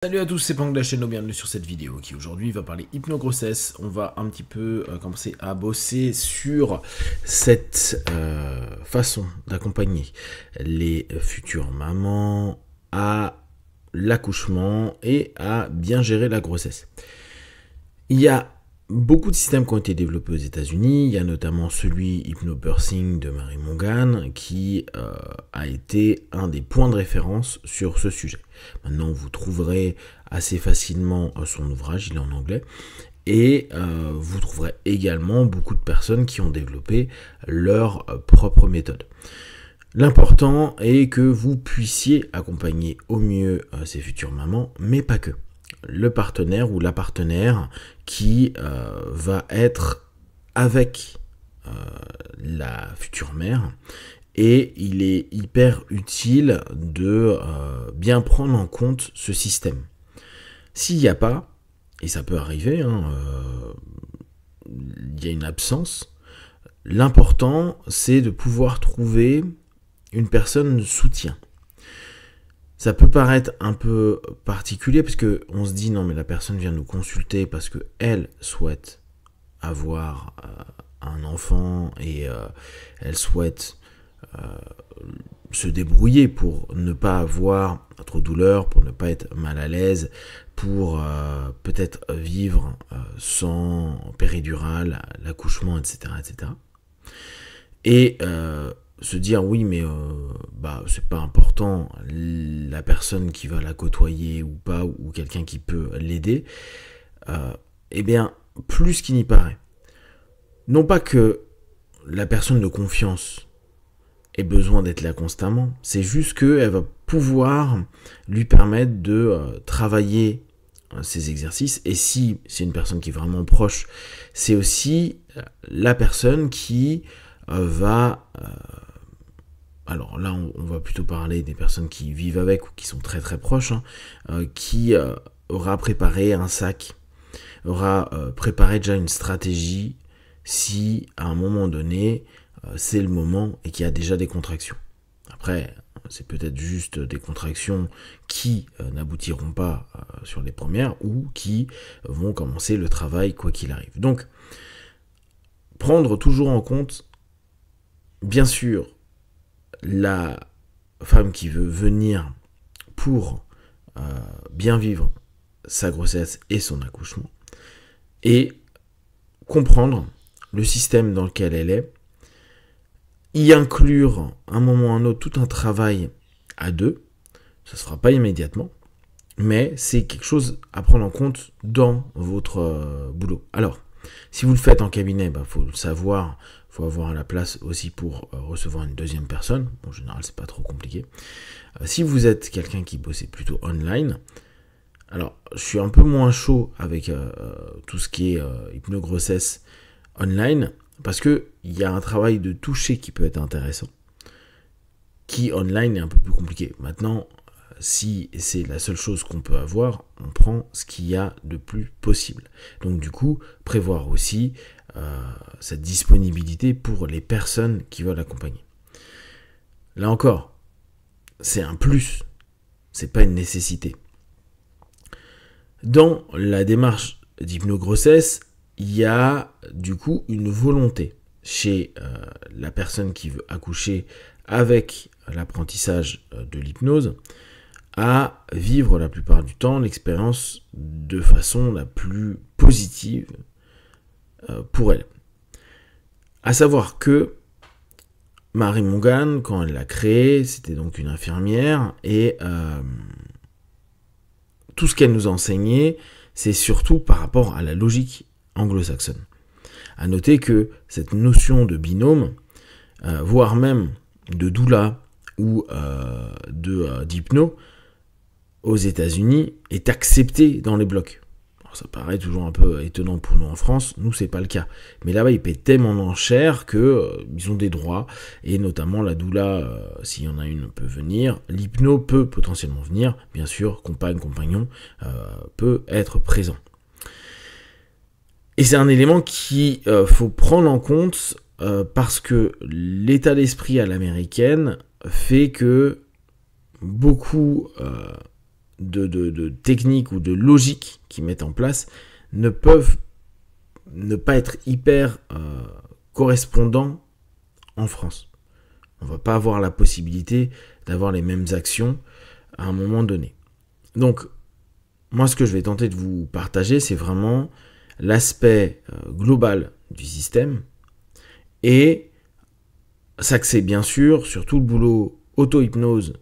Salut à tous, c'est Pang de la chaîne, bienvenue sur cette vidéo qui aujourd'hui va parler hypnogrossesse. On va un petit peu commencer à bosser sur cette façon d'accompagner les futures mamans à l'accouchement et à bien gérer la grossesse. Il y a beaucoup de systèmes qui ont été développés aux États-Unis. Il y a notamment celui Hypnobirthing de Mary Mongan qui a été un des points de référence sur ce sujet. Maintenant, vous trouverez assez facilement son ouvrage, il est en anglais, et vous trouverez également beaucoup de personnes qui ont développé leur propre méthode. L'important est que vous puissiez accompagner au mieux ces futures mamans, mais pas que. Le partenaire ou la partenaire qui va être avec la future mère, et il est hyper utile de bien prendre en compte ce système. S'il n'y a pas, et ça peut arriver, il y a une absence, l'important c'est de pouvoir trouver une personne de soutien. Ça peut paraître un peu particulier parce que on se dit non mais la personne vient nous consulter parce que elle souhaite avoir un enfant et elle souhaite se débrouiller pour ne pas avoir trop de douleur, pour ne pas être mal à l'aise, pour peut-être vivre sans péridurale, l'accouchement, etc., etc. Et se dire oui mais c'est pas important la personne qui va la côtoyer ou pas, ou quelqu'un qui peut l'aider, eh bien plus qu'il n'y paraît. Non pas que la personne de confiance ait besoin d'être là constamment, c'est juste qu'elle va pouvoir lui permettre de travailler ces exercices, et si c'est une personne qui est vraiment proche, c'est aussi la personne qui va... alors là, on va plutôt parler des personnes qui vivent avec ou qui sont très très proches, qui aura préparé un sac, aura préparé déjà une stratégie si à un moment donné, c'est le moment et qu'il y a déjà des contractions. Après, c'est peut-être juste des contractions qui n'aboutiront pas sur les premières ou qui vont commencer le travail quoi qu'il arrive. Donc, prendre toujours en compte, bien sûr, la femme qui veut venir pour bien vivre sa grossesse et son accouchement, et comprendre le système dans lequel elle est, y inclure un moment ou un autre tout un travail à deux. Ça ne se fera pas immédiatement, mais c'est quelque chose à prendre en compte dans votre boulot. Alors, si vous le faites en cabinet, faut le savoir, il faut avoir la place aussi pour recevoir une deuxième personne. Bon, en général, c'est pas trop compliqué. Si vous êtes quelqu'un qui bosse plutôt online, alors je suis un peu moins chaud avec tout ce qui est hypnogrossesse online, parce que il y a un travail de toucher qui peut être intéressant, qui online est un peu plus compliqué. Maintenant, si c'est la seule chose qu'on peut avoir, on prend ce qu'il y a de plus possible. Donc du coup, prévoir aussi cette disponibilité pour les personnes qui veulent accompagner. Là encore, c'est un plus, c'est pas une nécessité. Dans la démarche d'hypnogrossesse, il y a du coup une volonté chez la personne qui veut accoucher avec l'apprentissage de l'hypnose à vivre la plupart du temps l'expérience de façon la plus positive pour elle. À savoir que Mary Mongan, quand elle l'a créée, c'était donc une infirmière, et tout ce qu'elle nous a enseigné, c'est surtout par rapport à la logique anglo-saxonne. À noter que cette notion de binôme, voire même de doula ou d'hypno, aux États-Unis, est acceptée dans les blocs. Alors, ça paraît toujours un peu étonnant pour nous en France, nous c'est pas le cas. Mais là-bas, ils paient tellement en cher que ils ont des droits, et notamment la doula, s'il y en a une, peut venir. L'hypno peut potentiellement venir, bien sûr, compagnon peut être présent. Et c'est un élément qu'il faut prendre en compte parce que l'état d'esprit à l'américaine fait que beaucoup de techniques ou de logiques qu'ils mettent en place ne peuvent ne pas être hyper correspondants en France. On ne va pas avoir la possibilité d'avoir les mêmes actions à un moment donné. Donc, moi, ce que je vais tenter de vous partager, c'est vraiment l'aspect global du système et s'axer bien sûr sur tout le boulot auto-hypnose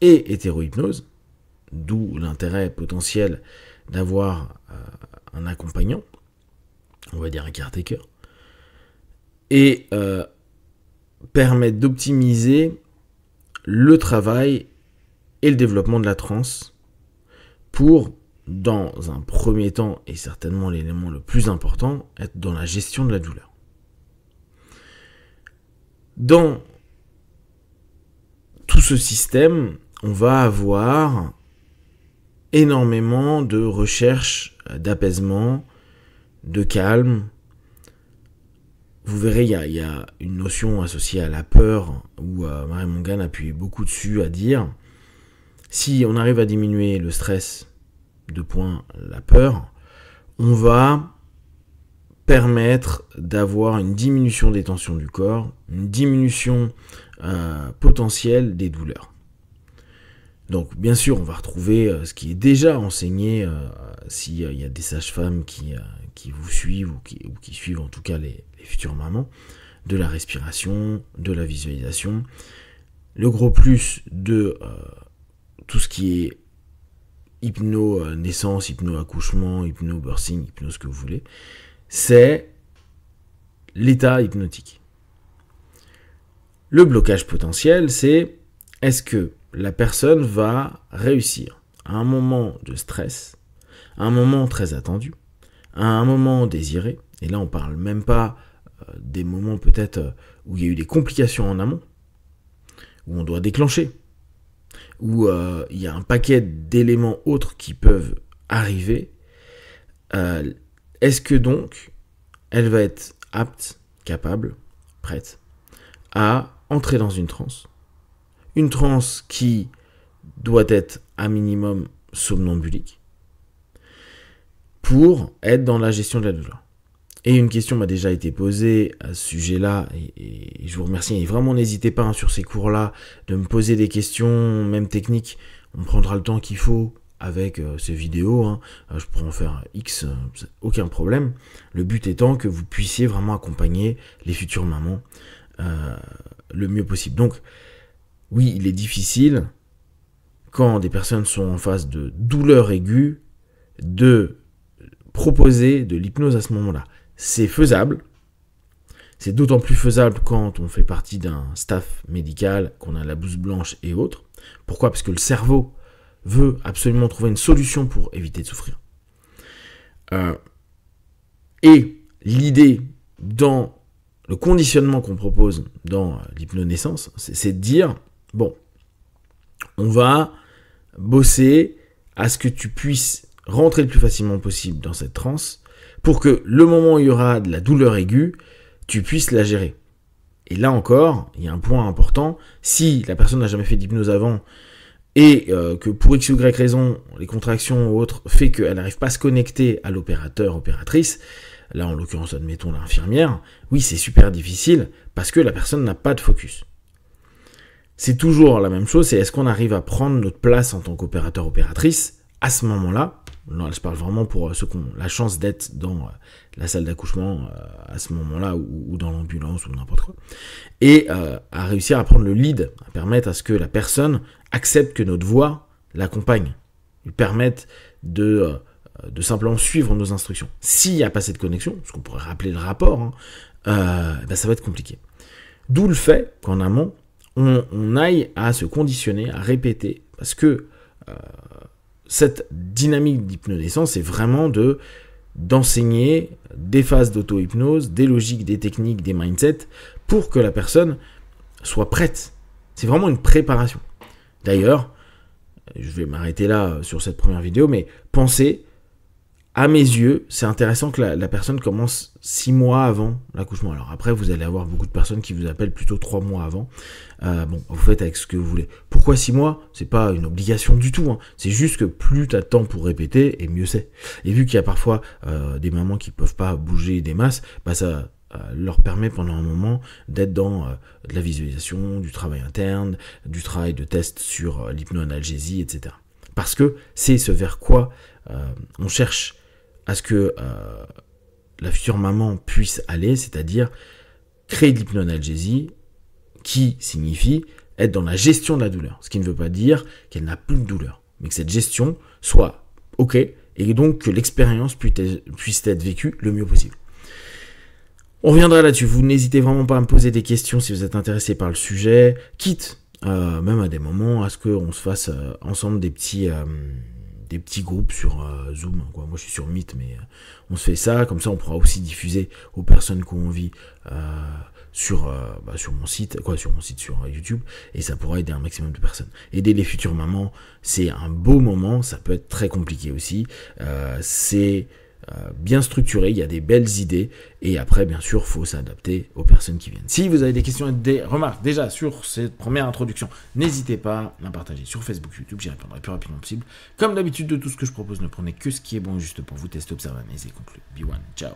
et hétéro-hypnose, d'où l'intérêt potentiel d'avoir un accompagnant, on va dire un caretaker, et permettre d'optimiser le travail et le développement de la transe pour, dans un premier temps, et certainement l'élément le plus important, être dans la gestion de la douleur. Dans tout ce système, on va avoir énormément de recherche d'apaisement, de calme. Vous verrez, il y a une notion associée à la peur, où Mary Mongan appuie beaucoup dessus, à dire, si on arrive à diminuer le stress, la peur, on va permettre d'avoir une diminution des tensions du corps, une diminution potentielle des douleurs. Donc bien sûr, on va retrouver ce qui est déjà enseigné s'il y a des sages-femmes qui vous suivent ou qui suivent en tout cas les futures mamans, de la respiration, de la visualisation. Le gros plus de tout ce qui est hypno-naissance, hypno-accouchement, hypno-birthing, hypno ce que vous voulez, c'est l'état hypnotique. Le blocage potentiel, c'est est-ce que la personne va réussir à un moment de stress, à un moment très attendu, à un moment désiré, et là on parle même pas des moments peut-être où il y a eu des complications en amont, où on doit déclencher, où il y a un paquet d'éléments autres qui peuvent arriver, est-ce que donc elle va être apte, capable, prête à entrer dans une transe qui doit être à minimum somnambulique pour être dans la gestion de la douleur. Et une question m'a déjà été posée à ce sujet-là, et je vous remercie, et vraiment n'hésitez pas sur ces cours-là de me poser des questions, même techniques, on prendra le temps qu'il faut avec ces vidéos, je pourrais en faire X, aucun problème, le but étant que vous puissiez vraiment accompagner les futures mamans le mieux possible. Donc, oui, il est difficile, quand des personnes sont en phase de douleur aiguë, de proposer de l'hypnose à ce moment-là. C'est faisable. C'est d'autant plus faisable quand on fait partie d'un staff médical, qu'on a la blouse blanche et autres. Pourquoi ? Parce que le cerveau veut absolument trouver une solution pour éviter de souffrir. Et l'idée dans le conditionnement qu'on propose dans l'hypnonaissance, c'est de dire, bon, on va bosser à ce que tu puisses rentrer le plus facilement possible dans cette transe pour que le moment où il y aura de la douleur aiguë, tu puisses la gérer. Et là encore, il y a un point important, si la personne n'a jamais fait d'hypnose avant et que pour X ou Y raison, les contractions ou autres fait qu'elle n'arrive pas à se connecter à l'opérateur, opératrice, là en l'occurrence admettons l'infirmière, oui c'est super difficile parce que la personne n'a pas de focus. C'est toujours la même chose, c'est est-ce qu'on arrive à prendre notre place en tant qu'opérateur, opératrice à ce moment-là. Là, je parle vraiment pour ceux qui ont la chance d'être dans la salle d'accouchement à ce moment-là, ou dans l'ambulance, ou n'importe quoi, et à réussir à prendre le lead, à permettre à ce que la personne accepte que notre voix l'accompagne, lui permette de simplement suivre nos instructions. S'il n'y a pas cette connexion, ce qu'on pourrait rappeler le rapport, ça va être compliqué. D'où le fait qu'en amont, on aille à se conditionner, à répéter, parce que cette dynamique d'hypnonaissance, c'est vraiment d'enseigner des phases d'auto-hypnose, des logiques, des techniques, des mindsets, pour que la personne soit prête. C'est vraiment une préparation. D'ailleurs, je vais m'arrêter là sur cette première vidéo, mais pensez à mes yeux, c'est intéressant que la personne commence 6 mois avant l'accouchement. Alors après, vous allez avoir beaucoup de personnes qui vous appellent plutôt 3 mois avant. Bon, vous faites avec ce que vous voulez. Pourquoi 6 mois? C'est pas une obligation du tout. Hein. C'est juste que plus t'as de temps pour répéter, et mieux c'est. Et vu qu'il y a parfois des mamans qui peuvent pas bouger des masses, bah ça leur permet pendant un moment d'être dans de la visualisation, du travail interne, du travail de test sur l'hypnoanalgésie, etc. Parce que c'est ce vers quoi on cherche à ce que la future maman puisse aller, c'est-à-dire créer de l'hypnoanalgésie, qui signifie être dans la gestion de la douleur. Ce qui ne veut pas dire qu'elle n'a plus de douleur, mais que cette gestion soit OK, et donc que l'expérience puisse être vécue le mieux possible. On reviendra là-dessus. Vous n'hésitez vraiment pas à me poser des questions si vous êtes intéressé par le sujet, quitte même à des moments à ce qu'on se fasse ensemble des petits groupes sur Zoom, quoi. Moi je suis sur Meet, mais on se fait ça, comme ça on pourra aussi diffuser aux personnes qui ont envie sur mon site, sur YouTube, et ça pourra aider un maximum de personnes. Aider les futures mamans, c'est un beau moment, ça peut être très compliqué aussi, c'est bien structuré, il y a des belles idées, et après bien sûr faut s'adapter aux personnes qui viennent. Si vous avez des questions et des remarques déjà sur cette première introduction, n'hésitez pas à la partager sur Facebook, YouTube, j'y répondrai le plus rapidement possible. Comme d'habitude, de tout ce que je propose, ne prenez que ce qui est bon et juste pour vous. Testez, observez, analysez, concluez. Be one, ciao.